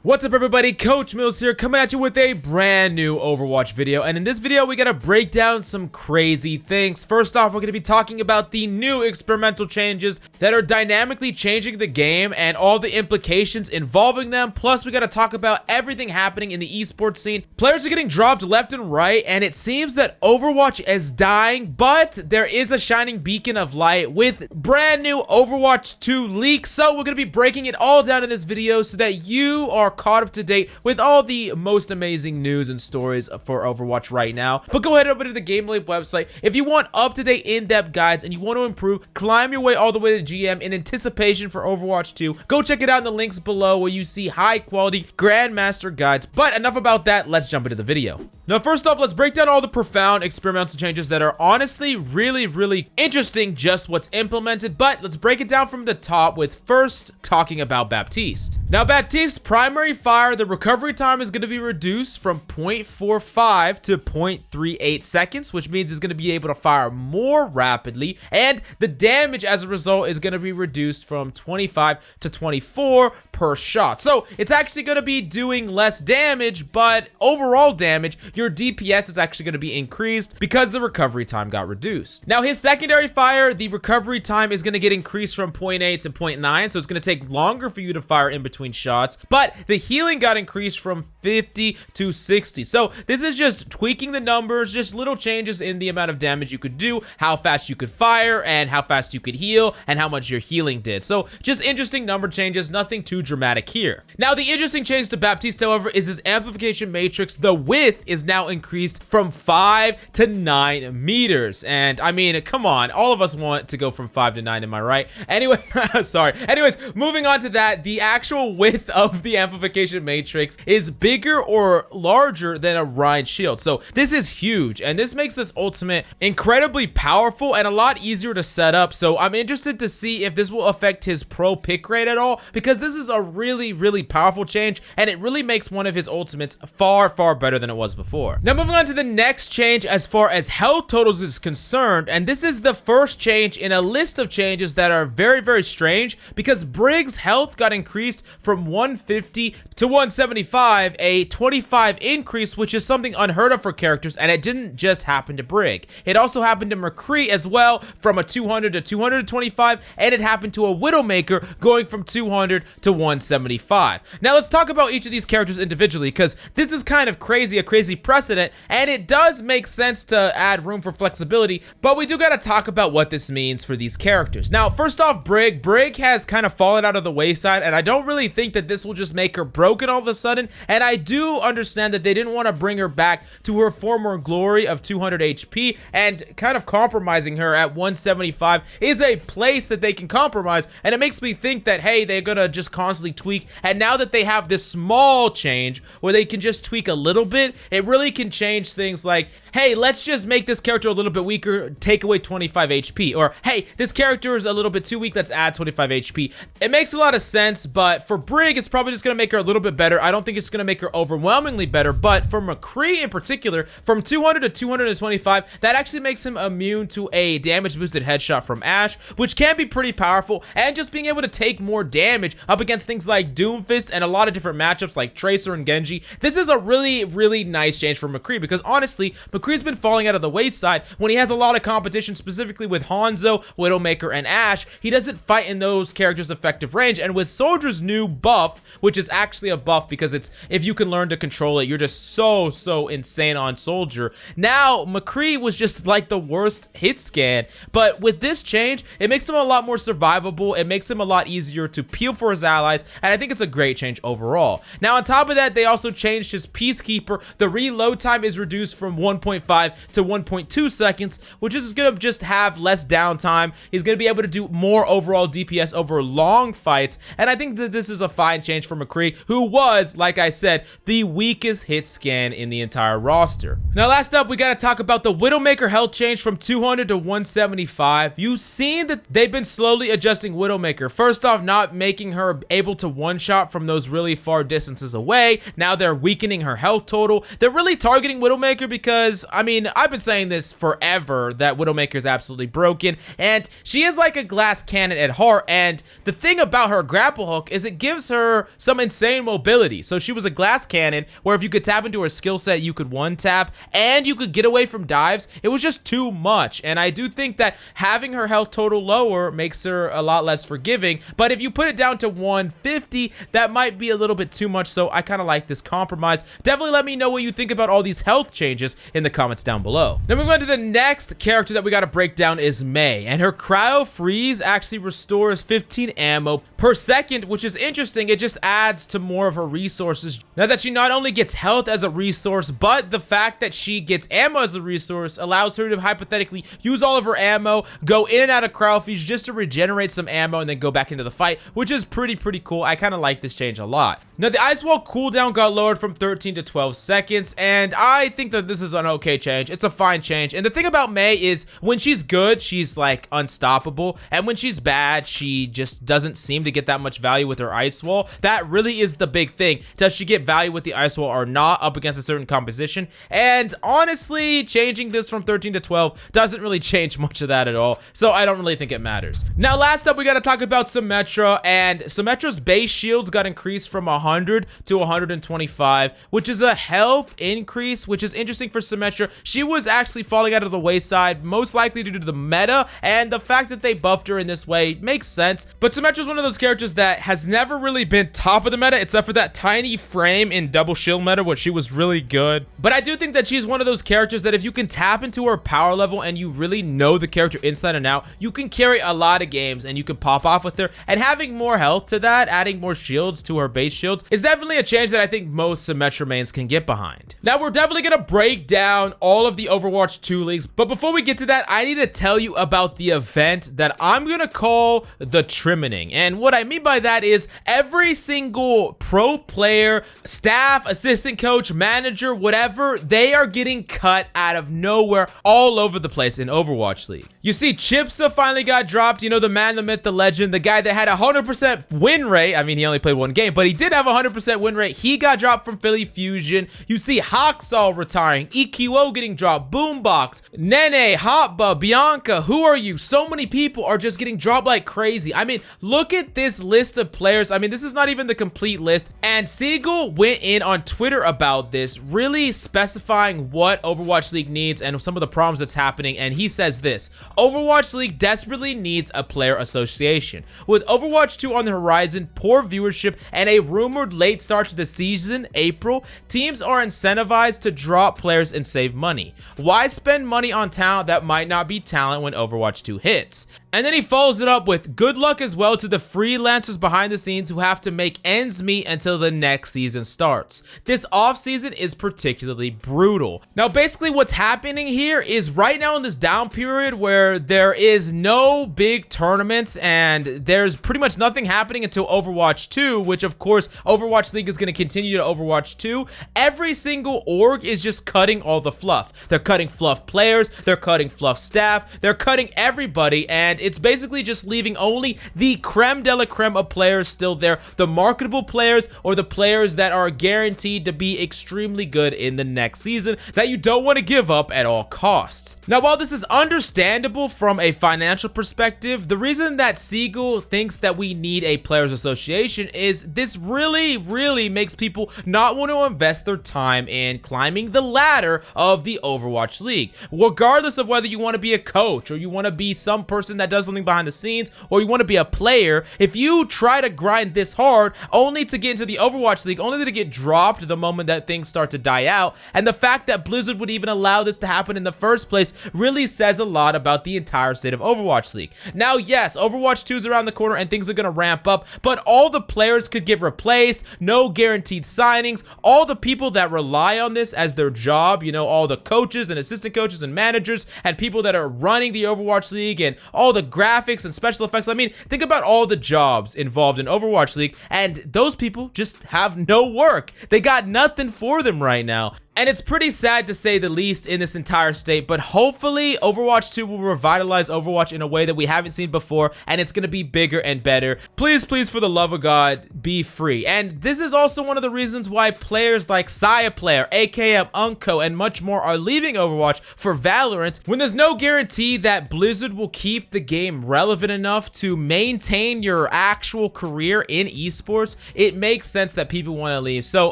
What's up everybody, Coach Mills here, coming at you with a brand new Overwatch video, and in this video we gotta break down some crazy things. First off, we're gonna be talking about the new experimental changes that are dynamically changing the game and all the implications involving them. Plus we gotta talk about everything happening in the esports scene. Players are getting dropped left and right, and it seems that Overwatch is dying, but there is a shining beacon of light with brand new Overwatch 2 leaks. So we're gonna be breaking it all down in this video so that you are caught up to date with all the most amazing news and stories for Overwatch right now. But go ahead over to the GameLeap website if you want up-to-date in-depth guides and you want to improve, climb your way all the way to GM in anticipation for Overwatch 2. Go check it out in the links below where you see high-quality Grandmaster guides. But enough about that, let's jump into the video. Now first off, let's break down all the profound experimental changes that are honestly really interesting, just what's implemented. But let's break it down from the top with first talking about Baptiste. Now Baptiste's primary fire, the recovery time is going to be reduced from 0.45 to 0.38 seconds, which means it's going to be able to fire more rapidly, and the damage as a result is going to be reduced from 25 to 24 per shot. So it's actually going to be doing less damage, but overall damage, your DPS is actually going to be increased because the recovery time got reduced. Now his secondary fire, the recovery time is going to get increased from 0.8 to 0.9, so it's going to take longer for you to fire in between shots, but the healing got increased from 50 to 60. So this is just tweaking the numbers, just little changes in the amount of damage you could do, how fast you could fire, and how fast you could heal, and how much your healing did. So just interesting number changes, nothing too dramatic here. Now the interesting change to Baptiste, however, is his amplification matrix. The width is now increased from 5 to 9 meters. And I mean, come on, all of us want to go from 5 to 9, am I right? Anyway, sorry. Anyways, moving on to that, the actual width of the amplification matrix is bigger or larger than a Rhine shield. So this is huge, and this makes this ultimate incredibly powerful and a lot easier to set up. So I'm interested to see if this will affect his pro pick rate at all, because this is a really powerful change, and it really makes one of his ultimates far better than it was before. Now moving on to the next change as far as health totals is concerned, and this is the first change in a list of changes that are very strange, because Brig's health got increased from 150 to 175, a 25 increase, which is something unheard of for characters, and it didn't just happen to Brig. It also happened to McCree as well, from a 200 to 225, and it happened to a Widowmaker going from 200 to 175. Now let's talk about each of these characters individually, because this is kind of crazy, a crazy precedent, and it does make sense to add room for flexibility, but we do gotta talk about what this means for these characters. Now first off, Brig has kind of fallen out of the wayside, and I don't really think that this will just make her broken all of a sudden, and I do understand that they didn't want to bring her back to her former glory of 200 HP, and kind of compromising her at 175 is a place that they can compromise, and it makes me think that, hey, they're gonna just constantly tweak, and now that they have this small change where they can just tweak a little bit, it really can change things like, hey, let's just make this character a little bit weaker, take away 25 HP, or hey, this character is a little bit too weak, let's add 25 HP. It makes a lot of sense, but for Brig, it's probably just gonna make her a little bit better. I don't think it's gonna make her overwhelmingly better, but for McCree in particular, from 200 to 225, that actually makes him immune to a damage boosted headshot from Ashe, which can be pretty powerful, and just being able to take more damage up against things like Doomfist and a lot of different matchups like Tracer and Genji. This is a really nice change for McCree, because honestly, McCree's been falling out of the wayside when he has a lot of competition, specifically with Hanzo, Widowmaker, and Ashe. He doesn't fight in those characters' effective range, and with Soldier's new buff, which is actually a buff because it's, if you can learn to control it, you're just so insane on Soldier. Now, McCree was just like the worst hit scan, but with this change, it makes him a lot more survivable, it makes him a lot easier to peel for his allies, and I think it's a great change overall. Now, on top of that, they also changed his Peacekeeper. The reload time is reduced from 1.5 to 1.2 seconds, which is gonna just have less downtime. He's gonna be able to do more overall DPS over long fights, and I think that this is a fine change for McCree, who was, like I said, the weakest hit scan in the entire roster. Now last up, we gotta talk about the Widowmaker health change from 200 to 175. You've seen that they've been slowly adjusting Widowmaker. First off, not making her able to one-shot from those really far distances away. Now they're weakening her health total. They're really targeting Widowmaker because, I mean, I've been saying this forever, that Widowmaker is absolutely broken, and she is like a glass cannon at heart, and the thing about her grapple hook is it gives her some insane mobility. So she was a glass cannon where if you could tap into her skill set, you could one tap and you could get away from dives. It was just too much. And I do think that having her health total lower makes her a lot less forgiving. But if you put it down to 150, that might be a little bit too much. So I kind of like this compromise. Definitely let me know what you think about all these health changes in the comments down below. Then moving on to the next character that we got to break down is Mei. And her cryo freeze actually restores 15 ammo per second, which is interesting. It just adds to more of her resources. Now that she not only gets health as a resource, but the fact that she gets ammo as a resource allows her to hypothetically use all of her ammo, go in and out of cryo freeze just to regenerate some ammo and then go back into the fight, which is pretty cool. I kind of like this change a lot. Now the ice wall cooldown got lowered from 13 to 12 seconds, and I think that this is an okay change. It's a fine change. And the thing about Mei is when she's good, she's like unstoppable, and when she's bad, she just doesn't seem to get that much value with her ice wall. That really is the big thing. Does she get value with the ice wall or not up against a certain composition? And honestly, changing this from 13 to 12 doesn't really change much of that at all, so I don't really think it matters. Now last up, we got to talk about Symmetra, and Symmetra's base shields got increased from 100 to 125, which is a health increase, which is interesting for Symmetra. She was actually falling out of the wayside, most likely due to the meta, and the fact that they buffed her in this way makes sense. But Symmetra is one of those characters that has never really been top of the meta, except for that tiny frame in double shield meta, where she was really good. But I do think that she's one of those characters that if you can tap into her power level and you really know the character inside and out, you can carry a lot of games and you can pop off with her. And having more health to that, adding more shields to her base shields, is definitely a change that I think most Symmetra mains can get behind. Now we're definitely going to break down all of the Overwatch 2 leagues, but before we get to that, I need to tell you about the event that I'm going to call the Trimming. And what I mean by that is every single pro player, staff, assistant coach, manager, whatever, they are getting cut out of nowhere all over the place in Overwatch League. You see, Chipsa finally got dropped, you know, the man, the myth, the legend, the guy that had 100% win rate. I mean, he only played one game, but he did have 100% win rate. He got dropped from Philly Fusion. You see Haxall retiring, EQO getting dropped, Boombox, Nene, Hotba, Bianca, who are you? So many people are just getting dropped like crazy. I mean, look at this list of players. I mean, this is not even the complete list. And Siegel went in on Twitter about this, really specifying what Overwatch League needs and some of the problems that's happening. And he says this: Overwatch League desperately needs a player association. With Overwatch 2 on the horizon, poor viewership, and a rumored late start to the season, April, teams are incentivized to drop players and save money. Why spend money on talent that might not be talent when Overwatch 2 hits? And then he follows it up with good luck as well to the freelancers behind the scenes who have to make ends meet until the next season starts. This off season is particularly brutal. Now basically what's happening here is right now in this down period where there is no big tournaments and there's pretty much nothing happening until Overwatch 2, which of course Overwatch League is going to continue to Overwatch 2. Every single org is just cutting all the fluff. They're cutting fluff players, they're cutting fluff staff, they're cutting everybody, and it's basically just leaving only the creme de la creme of players still there, the marketable players or the players that are guaranteed to be extremely good in the next season that you don't want to give up at all costs. Now, while this is understandable from a financial perspective, the reason that Siegel thinks that we need a players association is this really makes people not want to invest their time in climbing the ladder of the Overwatch League. Regardless of whether you want to be a coach or you want to be some person that does something behind the scenes or you want to be a player, if you try to grind this hard only to get into the Overwatch League, only to get dropped the moment that things start to die out, and the fact that Blizzard would even allow this to happen in the first place really says a lot about the entire state of Overwatch League. Now, yes, Overwatch 2 is around the corner and things are going to ramp up, but all the players could get replaced, no guaranteed signings, all the people that rely on this as their job, you know, all the coaches and assistant coaches and managers and people that are running the Overwatch League and all the graphics and special effects. I mean, think about all the jobs involved in Overwatch League, and those people just have no work. They got nothing for them right now. And it's pretty sad to say the least in this entire state, but hopefully Overwatch 2 will revitalize Overwatch in a way that we haven't seen before, and it's going to be bigger and better. Please, please, for the love of God, be free. And this is also one of the reasons why players like SiaPlayer, AKM, Unco, and much more are leaving Overwatch for Valorant, when there's no guarantee that Blizzard will keep the game relevant enough to maintain your actual career in esports. It makes sense that people want to leave. So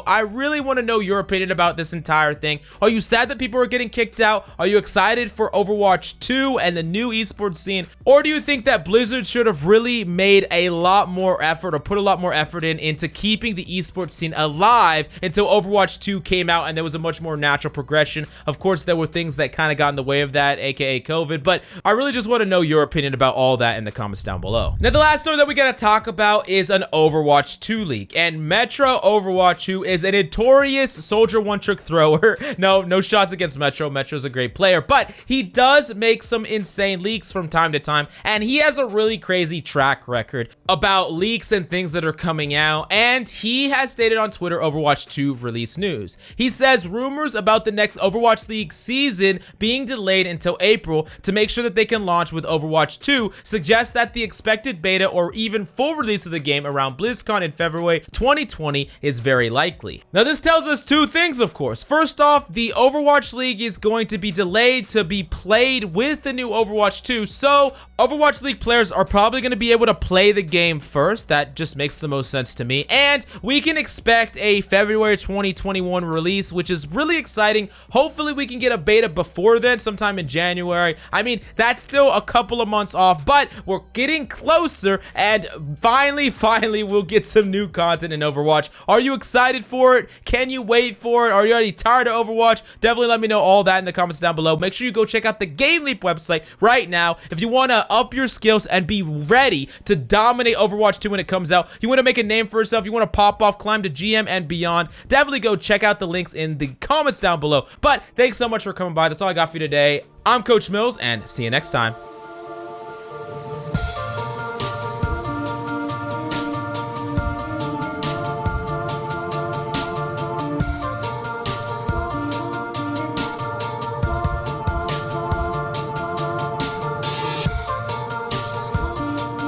I really want to know your opinion about this entire thing. Are you sad that people are getting kicked out? Are you excited for Overwatch 2 and the new esports scene? Or do you think that Blizzard should have really made a lot more effort, or put a lot more effort into keeping the esports scene alive until Overwatch 2 came out and there was a much more natural progression? Of course, there were things that kind of got in the way of that, aka COVID, but I really just want to know your opinion about all that in the comments down below. Now, the last story that we gotta talk about is an Overwatch 2 leak, and Metro Overwatch, who is a notorious soldier one-trick thrower. No shots against Metro. Metro's a great player, but he does make some insane leaks from time to time, and he has a really crazy track record about leaks and things that are coming out. And he has stated on Twitter Overwatch 2 release news. He says rumors about the next Overwatch League season being delayed until April to make sure that they can launch with Overwatch 2 suggest that the expected beta or even full release of the game around BlizzCon in February 2020 is very likely. Now, this tells us two things, of course. First off, the Overwatch League is going to be delayed to be played with the new Overwatch 2, so Overwatch League players are probably going to be able to play the game first. That just makes the most sense to me. And we can expect a February 2021 release, which is really exciting. Hopefully we can get a beta before then, sometime in January. I mean, that's still a couple of months off, but we're getting closer, and finally we'll get some new content in Overwatch. Are you excited for it? Can you wait for it? Are you already tired of Overwatch? Definitely let me know all that in the comments down below. Make sure you go check out the GameLeap website right now if you want to up your skills and be ready to dominate Overwatch 2 when it comes out. You want to make a name for yourself, you want to pop off, climb to GM and beyond, definitely go check out the links in the comments down below. But thanks so much for coming by. That's all I got for you today. I'm Coach Mills, and see you next time.